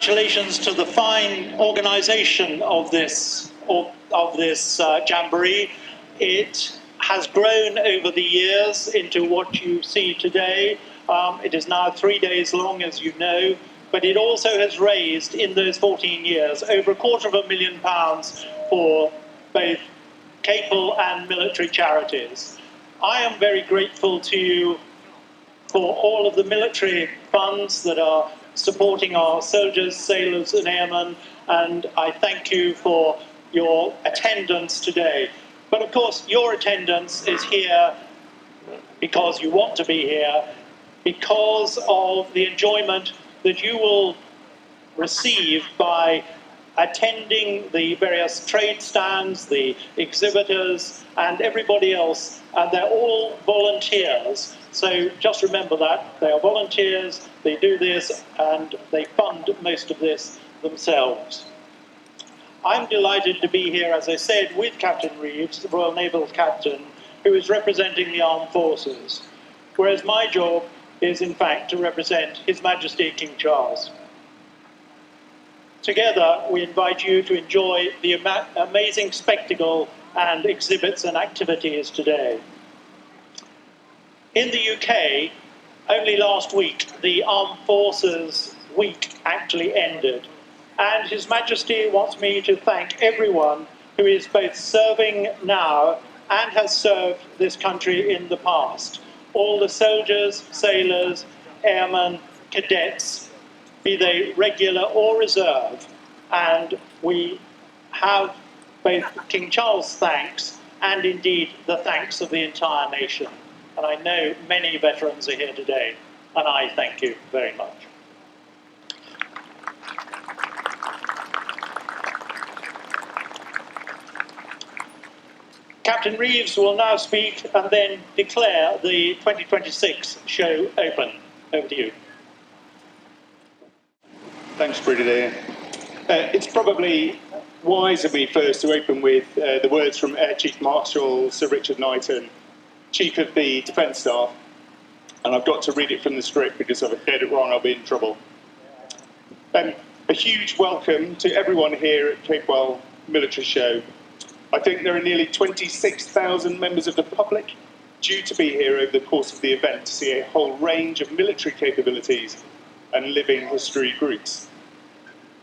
congratulations to the fine organisation of this jamboree. It has grown over the years into what you see today. It is now 3 days long, as you know, but it also has raised, in those 14 years, over £250,000 for both Capel and military charities. I am very grateful to you for all of the military funds that are supporting our soldiers, sailors and airmen, and I thank you for your attendance today. But of course, your attendance is here because you want to be here, because of the enjoyment that you will receive by attending the various trade stands, the exhibitors, and everybody else, and they're all volunteers. So just remember that. They are volunteers, they do this, and they fund most of this themselves. I'm delighted to be here, as I said, with Captain Reeves, the Royal Naval Captain, who is representing the Armed Forces, whereas my job is, in fact, to represent His Majesty King Charles. Together, we invite you to enjoy the amazing spectacle and exhibits and activities today. In the UK, only last week, the Armed Forces Week actually ended. And His Majesty wants me to thank everyone who is both serving now and has served this country in the past. All the soldiers, sailors, airmen, cadets, be they regular or reserve. And we have both King Charles' thanks and indeed the thanks of the entire nation. And I know many veterans are here today, and I thank you very much. Captain Reeves will now speak and then declare the 2026 show open. Over to you. Thanks, Brigadier. It's probably wise of me first to open with the words from Air Chief Marshal Sir Richard Knighton, Chief of the Defence Staff, and I've got to read it from the script because if I get it wrong, I'll be in trouble. A huge welcome to everyone here at Capel Military Show. I think there are nearly 26,000 members of the public due to be here over the course of the event to see a whole range of military capabilities and living history groups.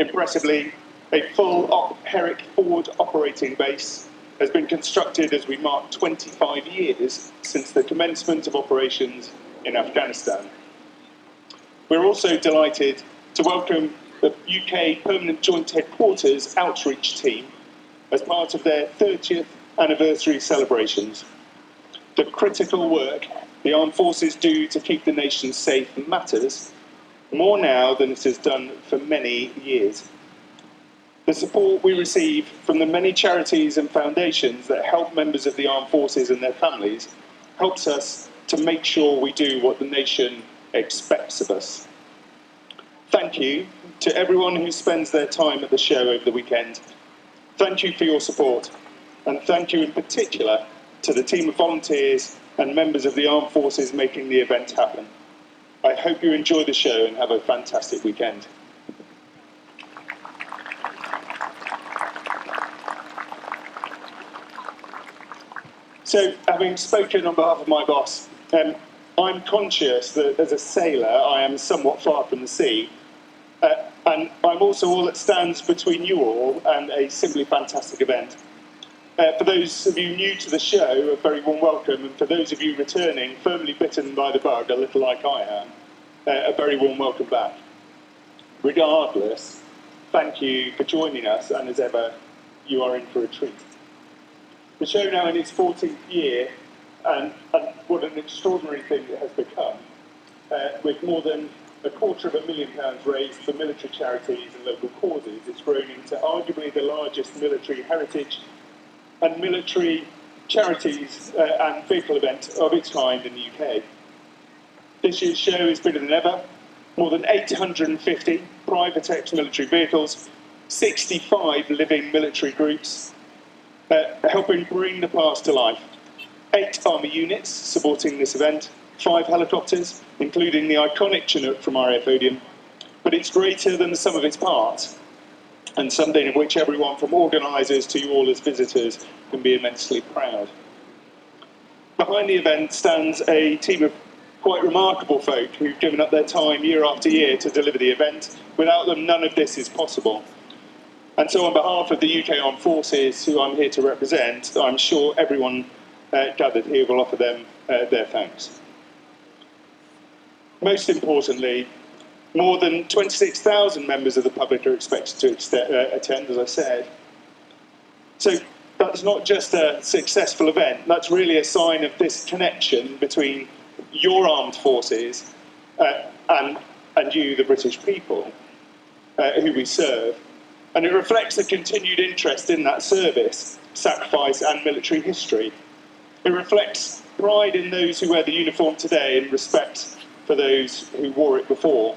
Impressively, a full Herrick forward operating base has been constructed as we mark 25 years since the commencement of operations in Afghanistan. We're also delighted to welcome the UK Permanent Joint Headquarters outreach team as part of their 30th anniversary celebrations. The critical work the armed forces do to keep the nation safe matters more now than it has done for many years. The support we receive from the many charities and foundations that help members of the armed forces and their families helps us to make sure we do what the nation expects of us. Thank you to everyone who spends their time at the show over the weekend. Thank you for your support, and thank you in particular to the team of volunteers and members of the armed forces making the event happen. I hope you enjoy the show and have a fantastic weekend. So, having spoken on behalf of my boss, I'm conscious that as a sailor I am somewhat far from the sea, and I'm also all that stands between you all and a simply fantastic event. For those of you new to the show, a very warm welcome, and for those of you returning, firmly bitten by the bug, a little like I am, a very warm welcome back. Regardless, thank you for joining us, and as ever, you are in for a treat. The show now in its 14th year, and what an extraordinary thing it has become, with more than £250,000 raised for military charities and local causes. It's grown into arguably the largest military heritage and military charities and vehicle event of its kind in the UK. This year's show is bigger than ever. More than 850 private ex-military vehicles, 65 living military groups, helping bring the past to life. 8 army units supporting this event, 5 helicopters, including the iconic Chinook from RAF Odeon, but it's greater than the sum of its parts, and something of which everyone from organisers to you all as visitors can be immensely proud. Behind the event stands a team of quite remarkable folk who've given up their time year after year to deliver the event. Without them, none of this is possible. And so on behalf of the UK Armed Forces, who I'm here to represent, I'm sure everyone gathered here will offer them their thanks. Most importantly, more than 26,000 members of the public are expected to attend, as I said. So that's not just a successful event, that's really a sign of this connection between your armed forces and you, the British people, who we serve. And it reflects a continued interest in that service, sacrifice and military history. It reflects pride in those who wear the uniform today and respect for those who wore it before.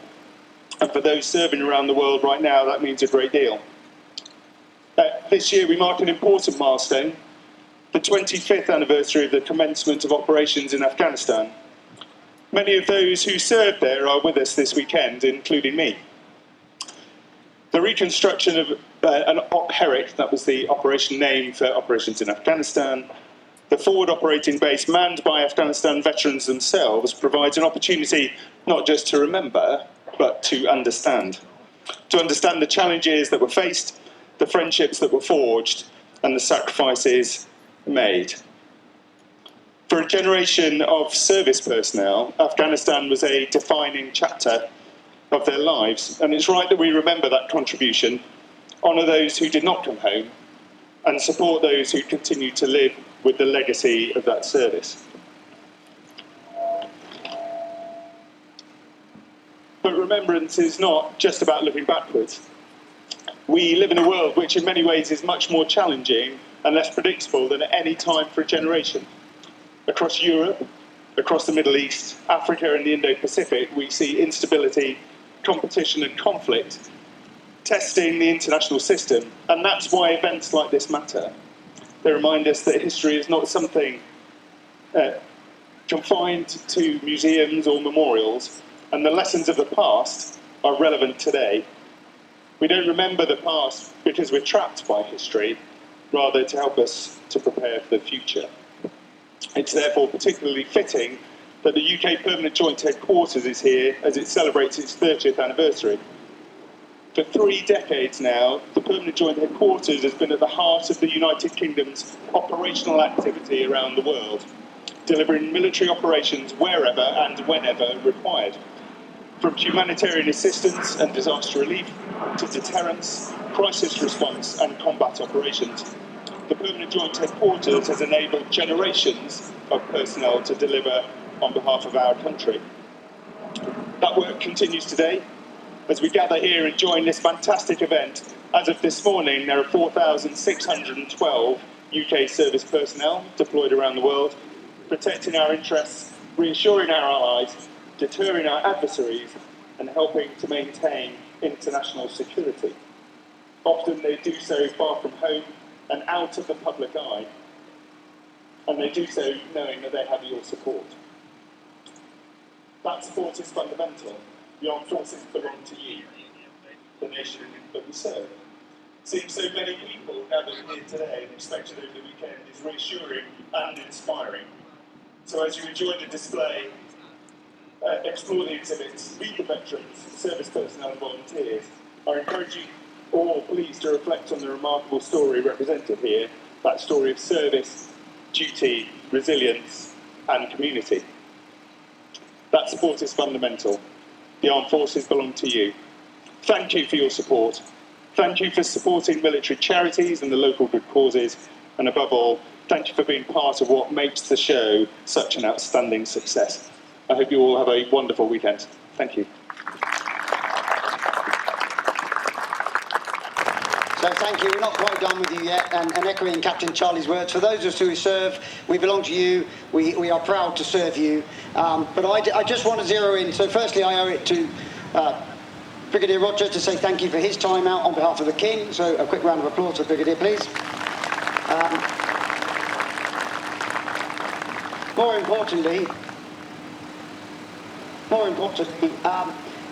And for those serving around the world right now, that means a great deal. This year we mark an important milestone, the 25th anniversary of the commencement of operations in Afghanistan. Many of those who served there are with us this weekend, including me. The reconstruction of an OPHERIC, that was the operation name for operations in Afghanistan, the forward operating base manned by Afghanistan veterans themselves, provides an opportunity not just to remember, but to understand. To understand the challenges that were faced, the friendships that were forged, and the sacrifices made. For a generation of service personnel, Afghanistan was a defining chapter of their lives, and it's right that we remember that contribution, honour those who did not come home, and support those who continue to live with the legacy of that service. But remembrance is not just about looking backwards. We live in a world which in many ways is much more challenging and less predictable than at any time for a generation. Across Europe, across the Middle East, Africa and the Indo-Pacific, we see instability, competition and conflict testing the international system, and that's why events like this matter. They remind us that history is not something confined to museums or memorials, and the lessons of the past are relevant today. We don't remember the past because we're trapped by history, rather to help us to prepare for the future. It's therefore particularly fitting that the UK Permanent Joint Headquarters is here as it celebrates its 30th anniversary. For 3 decades now, the Permanent Joint Headquarters has been at the heart of the United Kingdom's operational activity around the world, delivering military operations wherever and whenever required. From humanitarian assistance and disaster relief to deterrence, crisis response and combat operations, the Permanent Joint Headquarters has enabled generations of personnel to deliver on behalf of our country. That work continues today. As we gather here and join this fantastic event, as of this morning, there are 4,612 UK service personnel deployed around the world, protecting our interests, reassuring our allies, deterring our adversaries, and helping to maintain international security. Often they do so far from home and out of the public eye, and they do so knowing that they have your support. That support is fundamental. The armed forces belong to you, the nation that we serve. Seeing so many people gathered here today and expected over the weekend is reassuring and inspiring. So as you enjoy the display, explore the exhibits, meet the veterans, service personnel and volunteers, I encourage you all please to reflect on the remarkable story represented here, that story of service, duty, resilience and community. That support is fundamental. The armed forces belong to you. Thank you for your support. Thank you for supporting military charities and the local good causes. And above all, thank you for being part of what makes the show such an outstanding success. I hope you all have a wonderful weekend. Thank you. So thank you. We're not quite done with you yet. And echoing Captain Charlie's words, for those of us who serve, we belong to you. We are proud to serve you. But I just want to zero in. So firstly, I owe it to Brigadier Roger to say thank you for his time out on behalf of the King. So a quick round of applause for Brigadier, please. More importantly,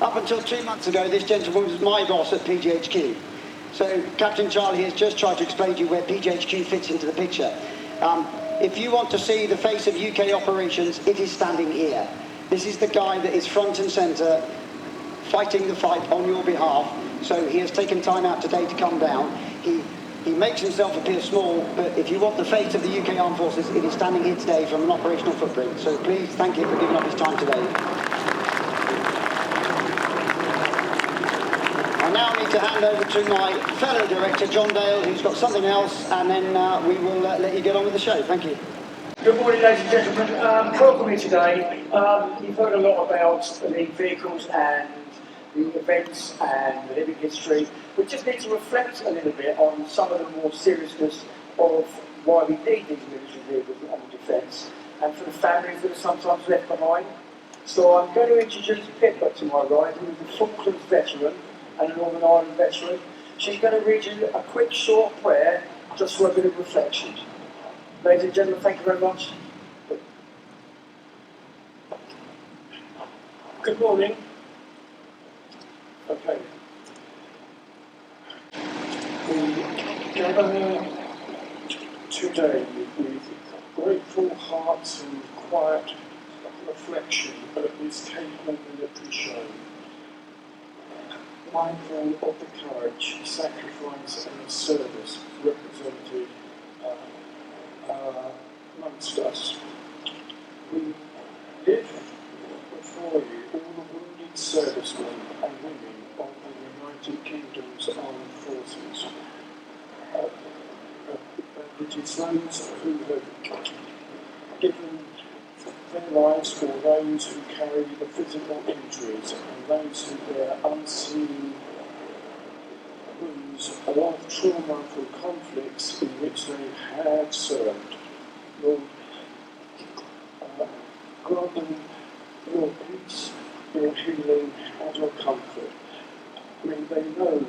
Up until 2 months ago, this gentleman was my boss at PGHQ. So Captain Charlie has just tried to explain to you where PGHQ fits into the picture. If you want to see the face of UK operations, it is standing here. This is the guy that is front and centre, fighting the fight on your behalf. So he has taken time out today to come down. He makes himself appear small, but if you want the face of the UK Armed Forces, it is standing here today from an operational footprint. So please thank him for giving up his time today. I now need to hand over to my fellow director, John Dale, who's got something else, and then we will let you get on with the show. Thank you. Good morning, ladies and gentlemen. Welcome here today. You've heard a lot about the vehicles and the events and the living history. We just need to reflect a little bit on some of the more seriousness of why we need these military vehicles on defence, and for the families that are sometimes left behind. So I'm going to introduce Pippa to my right, who is a Falklands veteran and a Northern Ireland veteran. She's going to read you a quick short prayer just for a bit of reflection. Ladies and gentlemen, thank you very much. Good morning. Okay. We gather today with grateful hearts and quiet reflection at this Capel military show, mindful of the courage, sacrifice and service represented amongst us. We live before you all the wounded servicemen and women of the United Kingdom's armed forces. It is those who have given their lives for those who carry the physical injuries and those who bear unseen wounds or trauma from conflicts in which they have served. Lord, grant them your peace, your healing and your comfort. May they know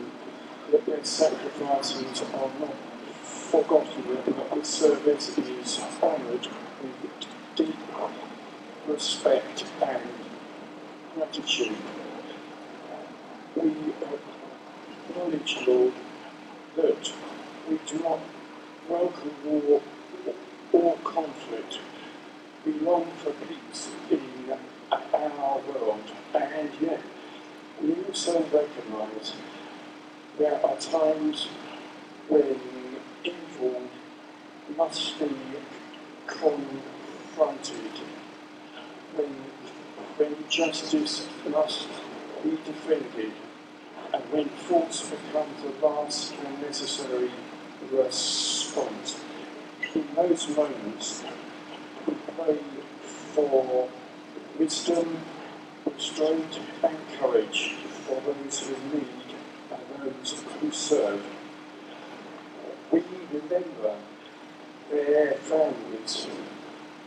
that their sacrifices are not forgotten and that the service is honoured with deep respect and gratitude. We acknowledge, Lord, that we do not welcome war or conflict. We long for peace in our world, and yet we also recognise there are times when evil must be confronted, when justice must be defended, and when force becomes the last and necessary response. In those moments, we pray for wisdom, restraint and courage for those who need and those who serve. We remember their families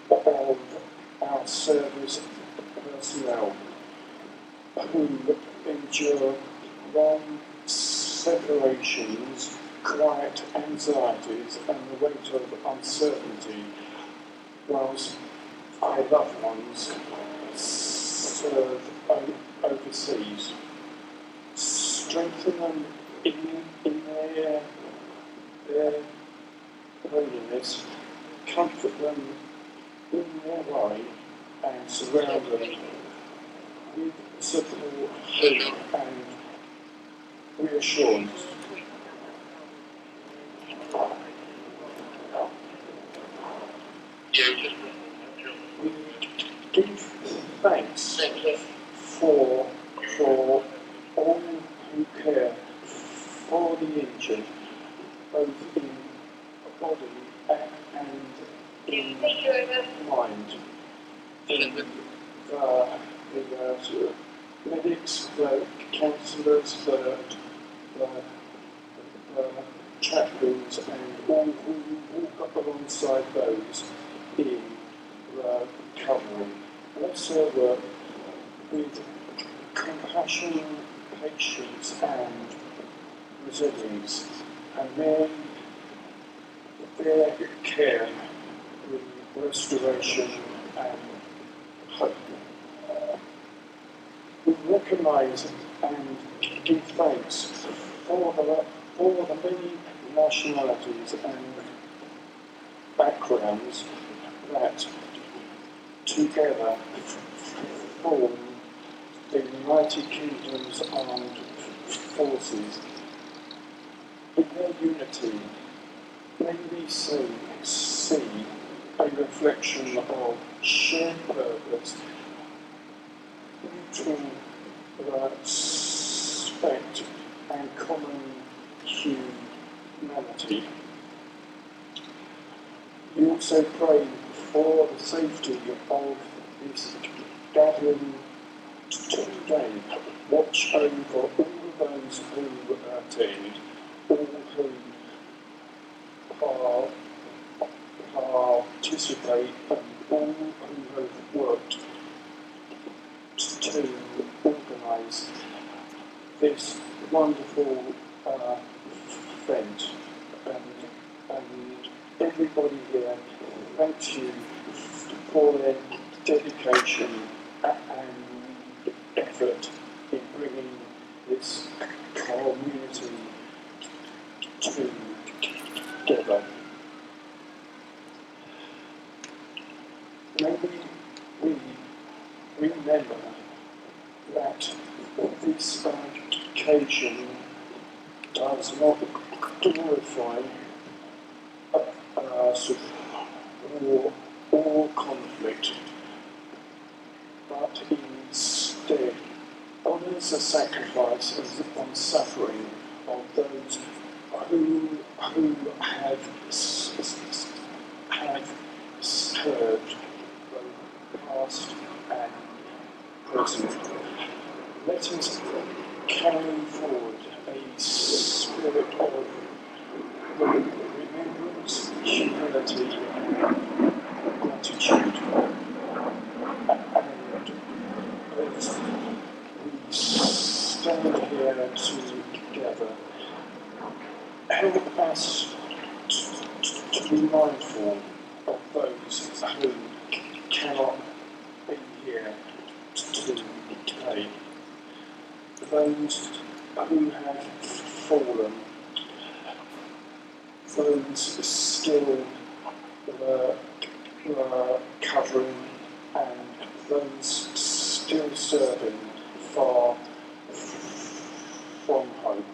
of our service personnel who endure long separations, quiet anxieties and the weight of uncertainty whilst our loved ones serve overseas. Strengthen them in their loneliness, comfort them in their way and surround them with support, hope and reassurance. We give thanks for all who care for the injured, both in body and in mind. The medics, the counsellors, the chaplains and all who walk up alongside those in recovery. Also work with compassion, patience and resilience, and then their care with restoration and hope. We recognise and give thanks for the many nationalities and backgrounds that together form the United Kingdom's armed forces. In their unity, may we see a reflection of shared purpose, mutual respect and common humanity. We also pray for the safety of this gathering today. Watch over all of those who attend, all who participate, and all who have worked to organise this wonderful event. And everybody here, thanks you for their dedication and effort in bringing this community together. May we remember that this occasion does not glorify war or conflict, but instead honours the sacrifice and suffering of those who have served, both past and present. Let us carry forward a spirit of remembrance, humility, gratitude, and as we stand here together, help us to be mindful of those who cannot be here today, those who have fallen, those still recovering, and those still serving far from home.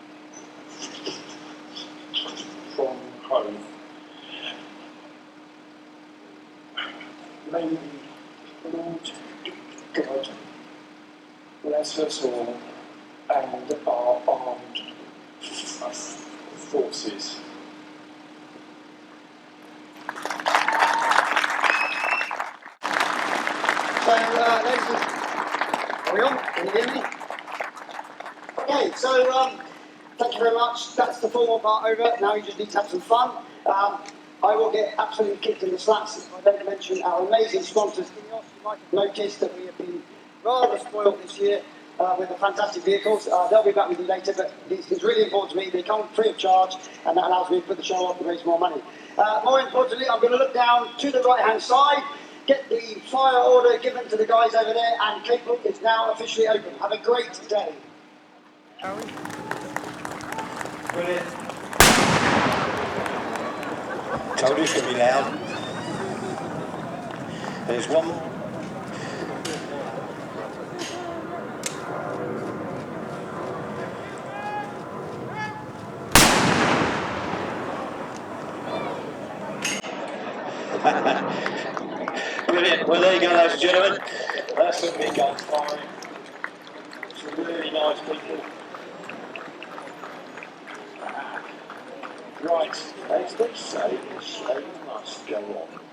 May the Lord God bless us all and our armed forces. So, ladies and are we on? Can you hear me? Okay, so thank you very much. That's the formal part over. Now you just need to have some fun. I will get absolutely kicked in the slats if I don't mention our amazing sponsors. You might have noticed that we have been rather spoiled this year with the fantastic vehicles. They'll be back with you later, but it's really important to me. They come free of charge, and that allows me to put the show on and raise more money. More importantly, I'm going to look down to the right-hand side, get the fire order given to the guys over there, and Capel is now officially open. Have a great day. Brilliant. Told you it's going to be loud. There's one more. Brilliant. Well, there you go, ladies and gentlemen. That's some big guns firing. Some really nice people. Right, as they say, the show must go on.